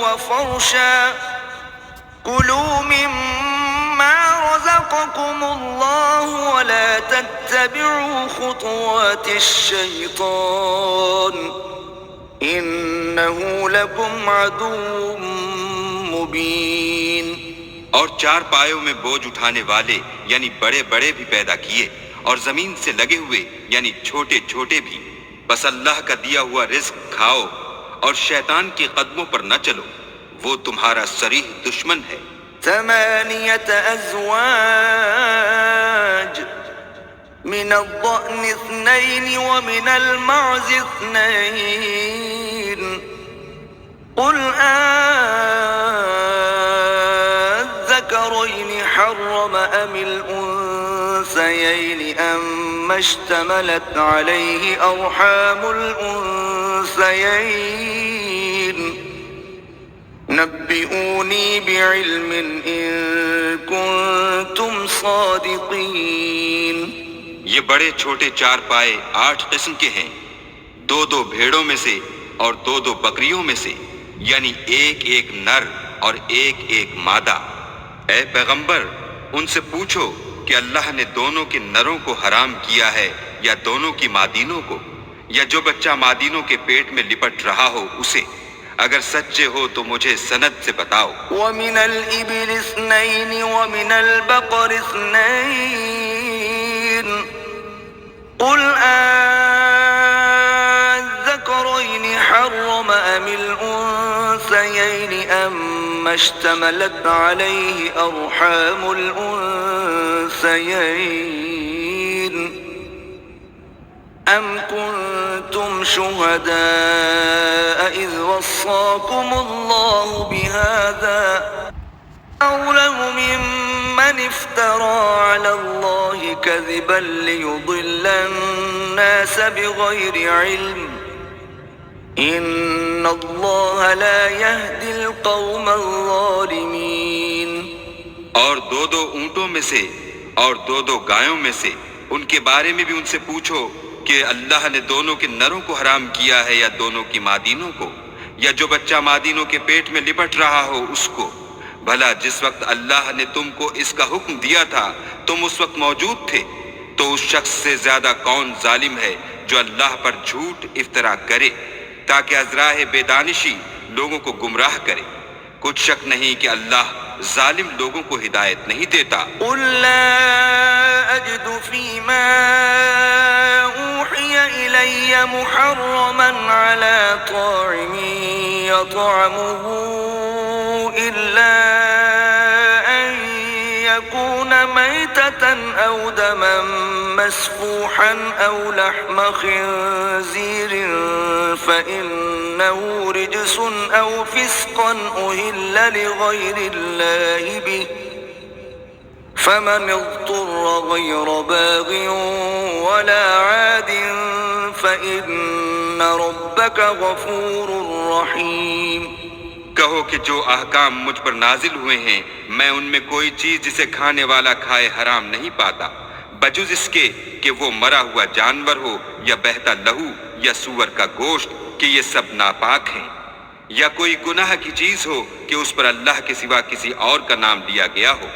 وفرشا كلوا مما رزقكم الله ولا تتبعوا خطوات الشيطان إنه لكم عدو مبين۔ اور چار پایوں میں بوجھ اٹھانے والے یعنی بڑے بڑے بھی پیدا کیے، اور زمین سے لگے ہوئے یعنی چھوٹے چھوٹے بھی، بس اللہ کا دیا ہوا رزق کھاؤ اور شیطان کے قدموں پر نہ چلو، وہ تمہارا صریح دشمن ہے۔ 8 أزواج من الضأن 2 ومن المعز 2 قل الذكرين حرم أم الأنثيين أما اشتملت عليه أرحام الأنثيين نبئوني بعلم إن كنتم صادقين۔ یہ بڑے چھوٹے چار پائے 8 قسم کے ہیں، 2 بھیڑوں میں سے اور 2 بکریوں میں سے، یعنی ایک نر اور ایک مادہ۔ اے پیغمبر، ان سے پوچھو کہ اللہ نے دونوں کے نروں کو حرام کیا ہے یا دونوں کی مادینوں کو، یا جو بچہ مادینوں کے پیٹ میں لپٹ رہا ہو اسے؟ اگر سچے ہو تو مجھے سند سے بتاؤ۔ وَمِنَ الْإِبِلِ 2 وَمِنَ الْبَقَرِ 2 قُلْ الذَّكَرَيْنِ حَرَّمَ أَمِ الْأُنثَيَيْنِ أَمَّا اشْتَمَلَتْ عَلَيْهِ أَرْحَامُ الْأُنثَيَيْنِ أَمْ كُنْتُمْ شُهَدَاءَ إِذْ وَصَّاكُمُ اللَّهُ بِهَذَا أَوْلَمُ مِمَّنِ افْتَرَى عَلَى اللَّهِ كَذِبًا لِيُضِلَّ النَّاسَ بِغَيْرِ عِلْمٍ إِنَّ اللَّهَ لَا يَهْدِي الْقَوْمَ الظَّالِمِينَ۔ اور 2 اونٹوں میں سے اور 2 گایوں میں سے ان کے بارے میں بھی ان سے پوچھو کہ اللہ نے دونوں کے نروں کو حرام کیا ہے یا دونوں کی مادینوں کو، یا جو بچہ مادینوں کے پیٹ میں لپٹ رہا ہو اس کو؟ بھلا جس وقت اللہ نے تم کو اس کا حکم دیا تھا تم اس وقت موجود تھے؟ تو اس شخص سے زیادہ کون ظالم ہے جو اللہ پر جھوٹ افطرا کرے تاکہ از راہ بے دانشی لوگوں کو گمراہ کرے؟ کچھ شک نہیں کہ اللہ ظالم لوگوں کو ہدایت نہیں دیتا۔ قل لا أجد فيما أوحي إلي محرما على طاعم يطعمه إلا أن يكون ميتة أو دما مسفوحا أو لحم خنزير فإنه رجس أو فسقا أهل لغير الله به فمن اضطر غير باغ ولا عاد فإن ربك غفور رحيم۔ کہو کہ جو احکام مجھ پر نازل ہوئے ہیں میں ان میں کوئی چیز جسے کھانے والا کھائے حرام نہیں پاتا، بجز اس کے کہ وہ مرا ہوا جانور ہو یا بہتا لہو یا سور کا گوشت، کہ یہ سب ناپاک ہیں، یا کوئی گناہ کی چیز ہو کہ اس پر اللہ کے سوا کسی اور کا نام لیا گیا ہو۔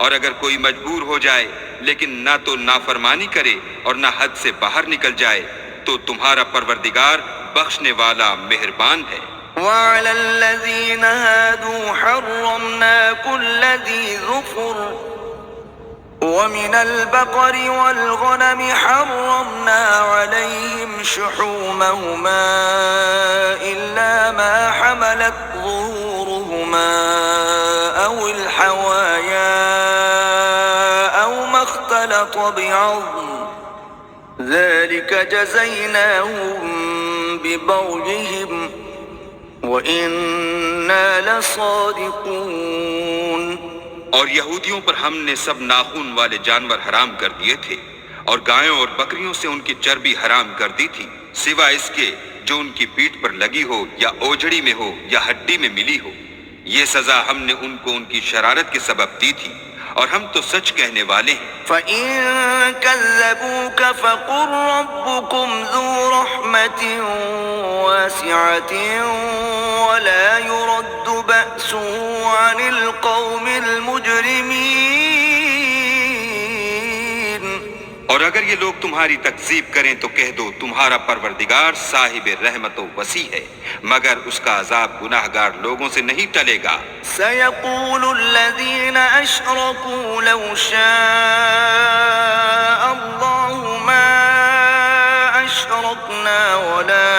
اور اگر کوئی مجبور ہو جائے لیکن نہ تو نافرمانی کرے اور نہ حد سے باہر نکل جائے تو تمہارا پروردگار بخشنے والا مہربان ہے۔ وعلى الذين هادوا حرمنا كل ذي ظفر ومن البقر والغنم حرمنا عليهم شحومهما إلا ما حملت ظهورهما أو الحوايا أو ما اختلط بعظم ذلك جزيناهم ببغيهم وَإِنَّا لَصَادِقُونَ۔ اور یہودیوں پر ہم نے سب ناخون والے جانور حرام کر دیے تھے، اور گایوں اور بکریوں سے ان کی چربی حرام کر دی تھی، سوا اس کے جو ان کی پیٹھ پر لگی ہو یا اوجڑی میں ہو یا ہڈی میں ملی ہو۔ یہ سزا ہم نے ان کو ان کی شرارت کے سبب دی تھی، اور ہم تو سچ کہنے والے ہیں۔ فَإِن كَذَّبُوكَ فَقُل رَّبُّكُمْ ذُو رَحْمَةٍ وَاسِعَةٍ عن القوم المجرمين. اور اگر یہ لوگ تمہاری تکذیب کریں تو کہہ دو تمہارا پروردگار صاحب رحمت و وسیع ہے، مگر اس کا عذاب گناہگار لوگوں سے نہیں ٹلے گا. سيقول الذين أشركوا لو شاء الله ما أشركنا ولا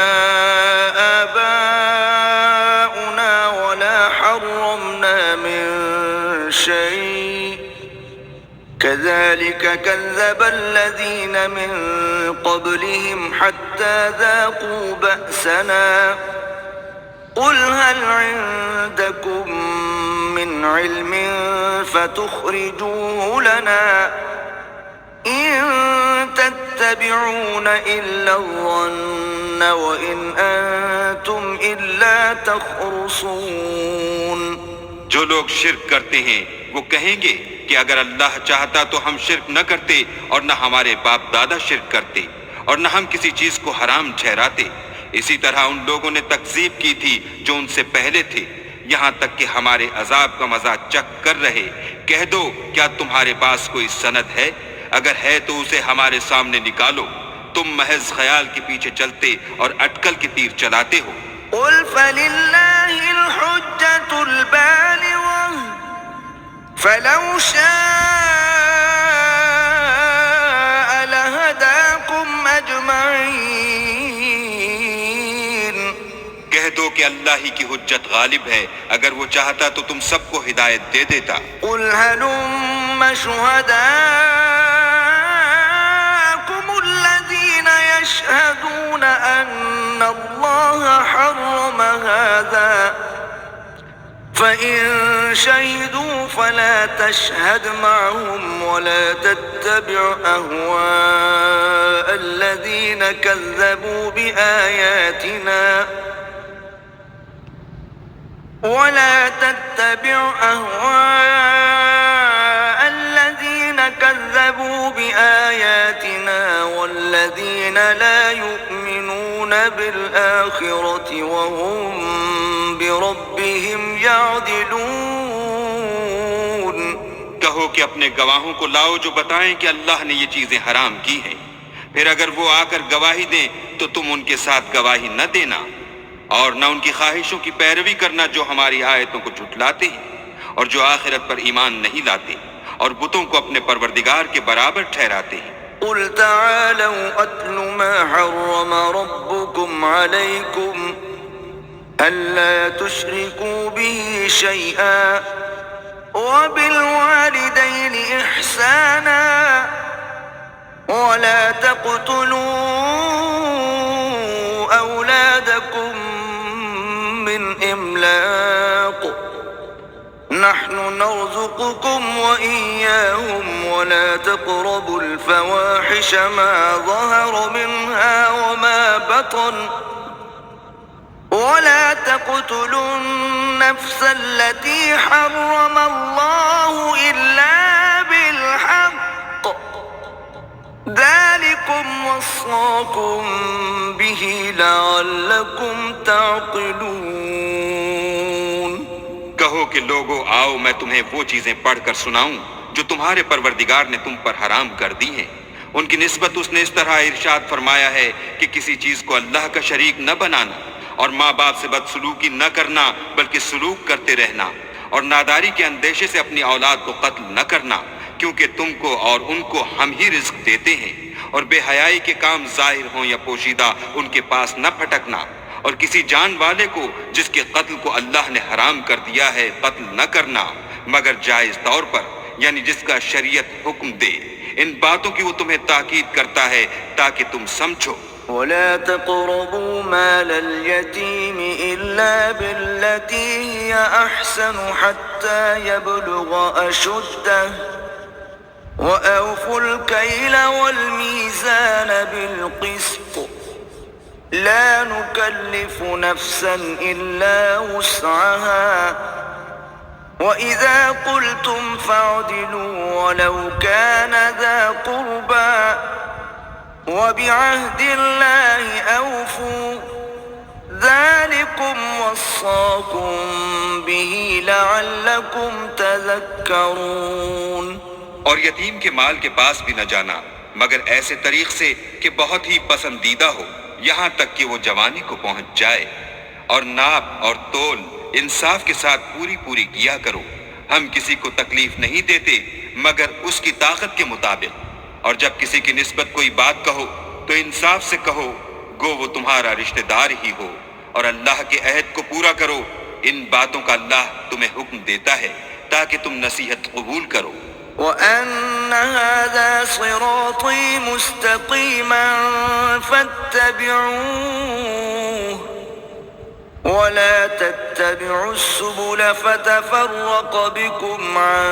آباؤنا ولا حرمنا من شيء كذلك كذب الذين من قبلهم حتى ذاقوا بأسنا قل هل عندكم من علم فتخرجوه لنا إن تتبعون إلا الظن وإن أنتم إلا تخرصون. جو لوگ شرک کرتے ہیں وہ کہیں گے کہ اگر اللہ چاہتا تو ہم شرک نہ کرتے اور نہ ہمارے باپ دادا شرک کرتے اور نہ ہم کسی چیز کو حرام ٹھہراتے. اسی طرح ان لوگوں نے تکذیب کی تھی جو ان سے پہلے تھے، یہاں تک کہ ہمارے عذاب کا مزہ چکھ کر رہے. کہہ دو کیا تمہارے پاس کوئی سند ہے؟ اگر ہے تو اسے ہمارے سامنے نکالو. تم محض خیال کے پیچھے چلتے اور اٹکل کے تیر چلاتے ہو. قل فللہ الحجة البالغة فلو شاء لهداكم أجمعين. کہہ دو کہ اللہ ہی کی حجت غالب ہے، اگر وہ چاہتا تو تم سب کو ہدایت دے دیتا. قل هلم شهداءكم الذين يشهدون أن الله حرم هذا فإن شهدوا فلا تشهد معهم ولا تتبع أهواء الذين كذبوا بآياتنا والذين لا يؤمنون بالآخرة وهم بربهم يعدلون. کہو کہ اپنے گواہوں کو لاؤ جو بتائیں کہ اللہ نے یہ چیزیں حرام کی ہیں. پھر اگر وہ آ کر گواہی دیں تو تم ان کے ساتھ گواہی نہ دینا اور نہ ان کی خواہشوں کی پیروی کرنا جو ہماری آیتوں کو جھٹلاتے ہیں اور جو آخرت پر ایمان نہیں لاتے اور بتوں کو اپنے پروردگار کے برابر ٹھہراتے ہیں. قل تعالوا أتل ما حرم ربكم عليكم ألا تشركوا به شيئا وبالوالدين إحسانا ولا تقتلوا أولادكم من إملاق نحن نرزقكم وإياهم ولا تقربوا الفواحش ما ظهر منها وما بطن ولا تقتلوا النفس التي حرم الله إلا بالحق ذلكم وصاكم به لعلكم تعقلون. کہو کہ لوگو آؤ میں تمہیں وہ چیزیں پڑھ کر سناؤں جو تمہارے پروردگار نے تم پر حرام کر دی ہیں. ان کی نسبت اس نے اس طرح ارشاد فرمایا ہے کہ کسی چیز کو اللہ کا شریک نہ بنانا اور ماں باپ سے بدسلوکی نہ کرنا بلکہ سلوک کرتے رہنا اور ناداری کے اندیشے سے اپنی اولاد کو قتل نہ کرنا کیونکہ تم کو اور ان کو ہم ہی رزق دیتے ہیں. اور بے حیائی کے کام ظاہر ہوں یا پوشیدہ ان کے پاس نہ پھٹکنا اور کسی جان والے کو جس کے قتل کو اللہ نے حرام کر دیا ہے قتل نہ کرنا مگر جائز طور پر یعنی جس کا شریعت حکم دے. ان باتوں کی وہ تمہیں تاکید کرتا ہے تاکہ تم سمجھو. ولا تقربوا مال اليتيم إلا بالتي هي أحسن حتى يبلغ أشده وأوفوا الكيل والميزان بالقسط لا نكلف نفسا إلا وسعها وإذا قلتم فاعدلوا ولو كان ذا قربى وبعهد الله أوفوا ذلكم وصاكم به لعلكم تذكرون. اور یتیم کے مال کے پاس بھی نہ جانا مگر ایسے طریق سے کہ بہت ہی پسندیدہ ہو یہاں تک کہ وہ جوانی کو پہنچ جائے. اور ناپ اور تول انصاف کے ساتھ پوری پوری کیا کرو. ہم کسی کو تکلیف نہیں دیتے مگر اس کی طاقت کے مطابق. اور جب کسی کی نسبت کوئی بات کہو تو انصاف سے کہو گو وہ تمہارا رشتہ دار ہی ہو. اور اللہ کے عہد کو پورا کرو. ان باتوں کا اللہ تمہیں حکم دیتا ہے تاکہ تم نصیحت قبول کرو. وَأَنَّ هَذَا صِرَاطِي مُسْتَقِيمًا فَاتَّبِعُوهُ وَلَا تَتَّبِعُوا السُّبُلَ فَتَفَرَّقَ بِكُمْ عَن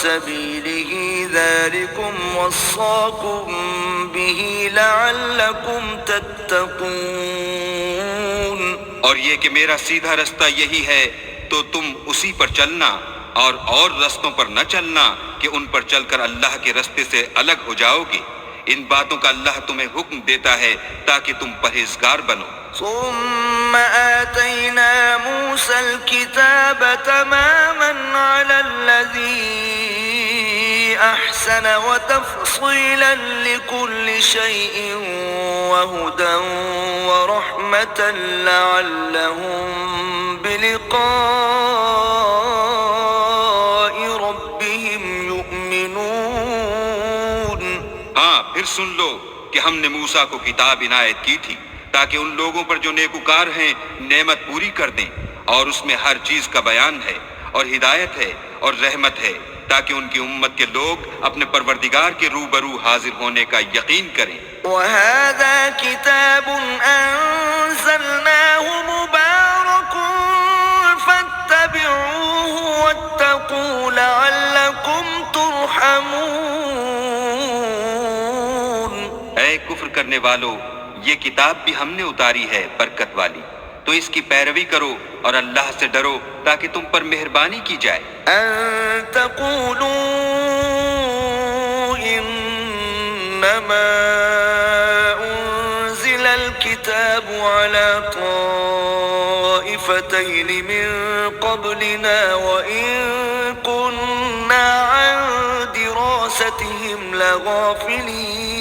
سَبِيلِهِ ذَلِكُمْ وَصَّاكُمْ بِهِ لَعَلَّكُمْ تَتَّقُونَ. اور یہ کہ میرا سیدھا رستہ یہی ہے تو تم اسی پر چلنا اور رستوں پر نہ چلنا کہ ان پر چل کر اللہ کے رستے سے الگ ہو جاؤ گے. ان باتوں کا اللہ تمہیں حکم دیتا ہے تاکہ تم پرہیزگار بنو. ثم آتينا موسى الكتاب تماما على الذي أحسن وتفصيلا لكل شيء وهدى ورحمة لعلهم بلقاء ربهم يؤمنون. ہاں پھر سن لو کہ ہم نے موسیٰ کو کتاب عنایت کی تھی تاکہ ان لوگوں پر جو نیکوکار ہیں نعمت پوری کر دیں. اور اس میں ہر چیز کا بیان ہے اور ہدایت ہے اور رحمت ہے تاکہ ان کی امت کے لوگ اپنے پروردگار کے روبرو حاضر ہونے کا یقین کریں. وَهَذَا كِتَابٌ أَنزَلْنَاهُ مُبَارَكٌ فَاتَّبِعُوهُ وَاتَّقُوا لَعَلَّكُمْ تُرْحَمُونَ. اے کفر کرنے والو یہ کتاب بھی ہم نے اتاری ہے برکت والی تو اس کی پیروی کرو اور اللہ سے ڈرو تاکہ تم پر مہربانی کی جائے. أَن تَقُولُوا إِنَّمَا أُنزِلَ الْكِتَابُ عَلَى طَائِفَتَيْنِ مِن قَبْلِنَا وَإِن كُنَّا عَن دِرَاسَتِهِمْ لَغَافِلِينَ.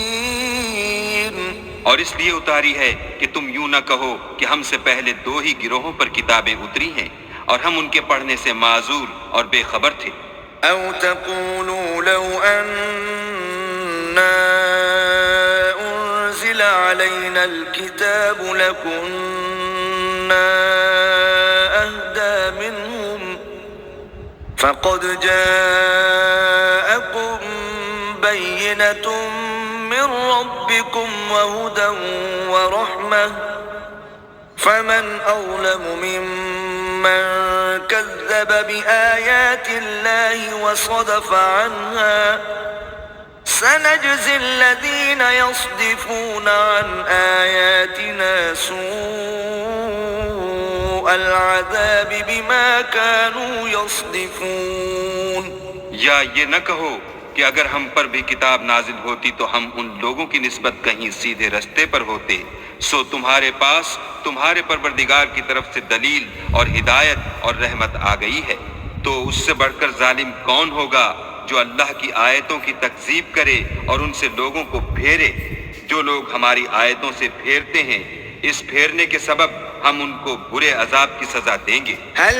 اور اس لیے اتاری ہے کہ تم یوں نہ کہو کہ ہم سے پہلے دو ہی گروہوں پر کتابیں اتری ہیں اور ہم ان کے پڑھنے سے معذور اور بے خبر تھے. أو تقولوا لو أنا أنزل علينا الكتاب لكنا أهدى منهم فقد جاءكم بينة من ربكم وهدى ورحمة فمن أظلم ممن كذب بآيات الله وصدف عنها سنجزي الذين يصدفون عن آياتنا سوء العذاب بما كانوا يصدفون. یا یہ نہ کہو کہ اگر ہم پر بھی کتاب نازل ہوتی تو ہم ان لوگوں کی نسبت کہیں سیدھے رستے پر ہوتے. سو تمہارے پاس تمہارے پروردگار کی طرف سے دلیل اور ہدایت اور رحمت آ گئی ہے تو اس سے بڑھ کر ظالم کون ہوگا جو اللہ کی آیتوں کی تکذیب کرے اور ان سے لوگوں کو پھیرے. جو لوگ ہماری آیتوں سے پھیرتے ہیں اس پھیرنے کے سبب ہم ان کو برے عذاب کی سزا دیں گے. هل